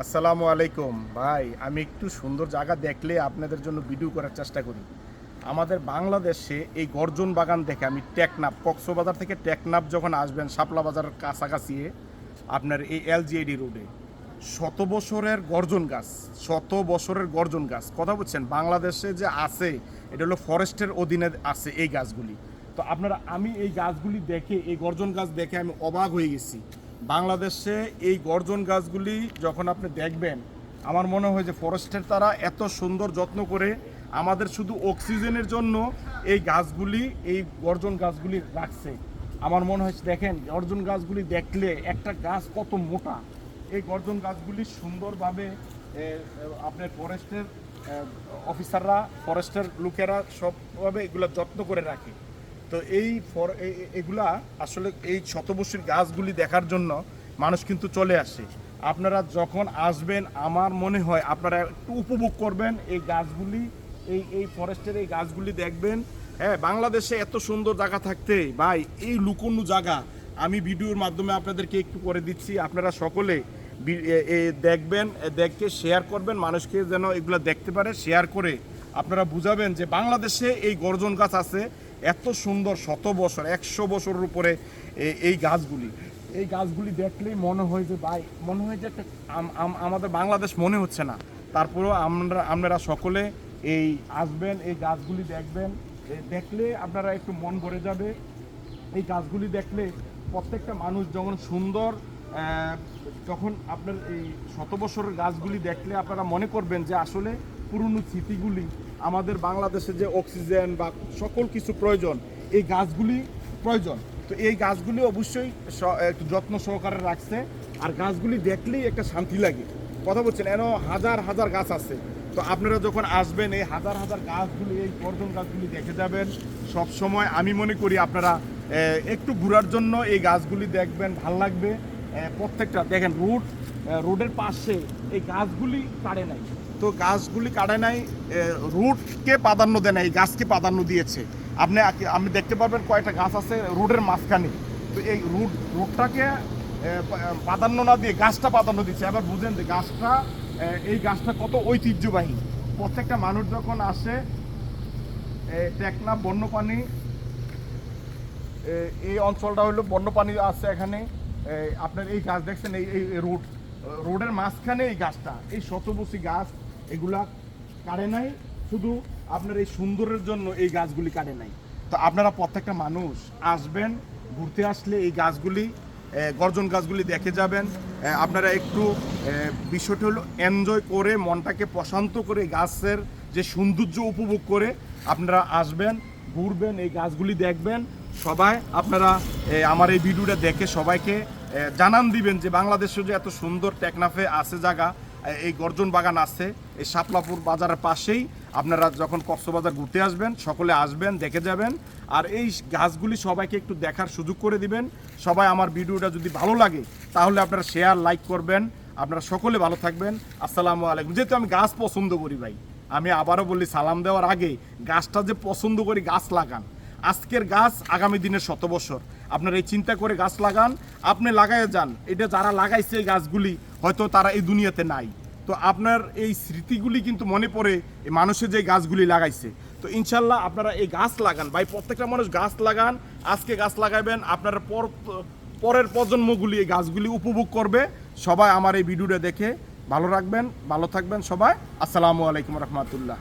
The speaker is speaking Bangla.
আসসালামু আলাইকুম ভাই। আমি একটু সুন্দর জায়গা দেখলে আপনাদের জন্য ভিডিও করার চেষ্টা করি। আমাদের বাংলাদেশে এই গর্জন বাগান দেখে আমি টেকনাফ, কক্সবাজার থেকে টেকনাফ যখন আসবেন শাপলা বাজারের কাছাকাছি আপনার এই এলজিআইডি রোডে শত বছরের গর্জন গাছ, শত বছরের গর্জন গাছ কথা বলছেন বাংলাদেশে যে আছে, এটা হলো ফরেস্টের অধীনে আছে এই গাছগুলি। তো আমি এই গাছগুলি দেখে, এই গর্জন গাছ দেখে আমি অবাক হয়ে গেছি। বাংলাদেশে এই গর্জন গাছগুলি যখন আপনি দেখবেন, আমার মনে হয় যে ফরেস্টের তারা এত সুন্দর যত্ন করে আমাদের শুধু অক্সিজেনের জন্য এই গাছগুলি, এই গর্জন গাছগুলি রাখছে। আমার মনে হয় দেখেন গর্জন গাছগুলি দেখলে একটা গাছ কত মোটা, এই গর্জন গাছগুলি সুন্দরভাবে আপনার ফরেস্টের অফিসাররা, ফরেস্টের লোকেরা সবভাবে এগুলো যত্ন করে রাখে। তো এগুলা আসলে এই শতবর্ষীর গাছগুলি দেখার জন্য মানুষ কিন্তু চলে আসে। আপনারা যখন আসবেন আমার মনে হয় আপনারা একটু উপভোগ করবেন এই গাছগুলি, এই ফরেস্টের এই গাছগুলি দেখবেন। হ্যাঁ, বাংলাদেশে এত সুন্দর জায়গা থাকতে ভাই এই লুকোনো জায়গা আমি ভিডিওর মাধ্যমে আপনাদেরকে একটু করে দিচ্ছি। আপনারা সকলে দেখবেন, দেখে শেয়ার করবেন, মানুষকে যেন এগুলো দেখতে পারে। শেয়ার করে আপনারা বুঝাবেন যে বাংলাদেশে এই গর্জন গাছ আছে এত সুন্দর, শত বছর, 100 বছরের উপরে এই গাছগুলি দেখলেই মনে হয় যে ভাই, মনে হয় যে একটা আমাদের বাংলাদেশ মনে হচ্ছে না। তারপরেও আপনারা সকলে এই আসবেন, এই গাছগুলি দেখবেন, দেখলে আপনারা একটু মন ভরে যাবে। এই গাছগুলি দেখলে প্রত্যেকটা মানুষ যখন সুন্দর, যখন আপনার এই শত বছরের গাছগুলি দেখলে আপনারা মনে করবেন যে আসলে পুরনো স্মৃতিগুলি, আমাদের বাংলাদেশে যে অক্সিজেন বা সকল কিছু প্রয়োজন, এই গাছগুলি প্রয়োজন। তো এই গাছগুলি অবশ্যই একটু যত্ন সহকারে রাখছে। আর গাছগুলি দেখলেই একটা শান্তি লাগে। কথা বলছেন, এন হাজার হাজার গাছ আছে। তো আপনারা যখন আসবেন এই হাজার হাজার গাছগুলি, এই গর্জন গাছগুলি দেখে যাবেন। সব সময় আমি মনে করি আপনারা একটু ঘোরার জন্য এই গাছগুলি দেখবেন, ভাল লাগবে। প্রত্যেকটা দেখেন রোডের পাশে এই গাছগুলি কাটে নাই। তো গাছগুলি কাটে নাই, রুটকে প্রাধান্য দেয় না, এই গাছকে প্রাধান্য দিয়েছে। আপনি দেখতে পারবেন কয়েকটা গাছ আছে রোডের মাঝখানে। তো এই রুটটাকে প্রাধান্য না দিয়ে গাছটা প্রাধান্য দিচ্ছে। আবার বুঝেন যে এই গাছটা কত ঐতিহ্যবাহী। প্রত্যেকটা মানুষ যখন আসে টেকনাফ বন্যপ্রাণী, এই অঞ্চলটা হলো বন্যপ্রাণী আছে এখানে। আপনার এই গাছ দেখছেন, এই রোডের মাঝখানে এই গাছটা, এই শতবর্ষী গাছ, এগুলা কাটে নাই। শুধু আপনার এই সুন্দরের জন্য এই গাছগুলি কাটে নাই। তো আপনারা প্রত্যেকটা মানুষ আসবেন, ঘুরতে আসলে এই গাছগুলি, গর্জন গাছগুলি দেখে যাবেন। আপনারা একটু বিষয়টা হলো এনজয় করে, মনটাকে প্রশান্ত করে, গাছের যে সৌন্দর্য উপভোগ করে আপনারা আসবেন, ঘুরবেন, এই গাছগুলি দেখবেন। সবাই আপনারা আমার এই ভিডিওটা দেখে সবাইকে জানান দিবেন যে বাংলাদেশে যে এত সুন্দর টেকনাফে আছে জায়গা, এই গর্জন বাগান আছে এই শাপলাপুর বাজারের পাশেই। আপনারা যখন কক্সবাজার ঘুরতে আসবেন সকলে আসবেন, দেখে যাবেন। আর এই গাছগুলি সবাইকে একটু দেখার সুযোগ করে দিবেন। সবাই আমার ভিডিওটা যদি ভালো লাগে তাহলে আপনারা শেয়ার, লাইক করবেন। আপনারা সকলে ভালো থাকবেন। আসসালামু আলাইকুম। যেহেতু আমি গাছ পছন্দ করি ভাই, আমি আবারও বলি সালাম দেওয়ার আগে, গাছটা যে পছন্দ করি, গাছ লাগান। আজকের গাছ আগামী দিনের 100 বছর। আপনারা এই চিন্তা করে গাছ লাগান, আপনি লাগাইয়ে যান। এটা যারা লাগাইছে এই গাছগুলি হয়তো তারা এই দুনিয়াতে নাই। তো আপনার এই স্মৃতিগুলি কিন্তু মনে পড়ে এই মানুষের যে গাছগুলি লাগাইছে। তো ইনশাল্লাহ আপনারা এই গাছ লাগান ভাই, প্রত্যেকটা মানুষ গাছ লাগান। আজকে গাছ লাগাবেন, আপনারা পরের প্রজন্মগুলি এই গাছগুলি উপভোগ করবে। সবাই আমার এই ভিডিওটা দেখে ভালো রাখবেন, ভালো থাকবেন সবাই। আসসালামু আলাইকুম রহমতুল্লাহ।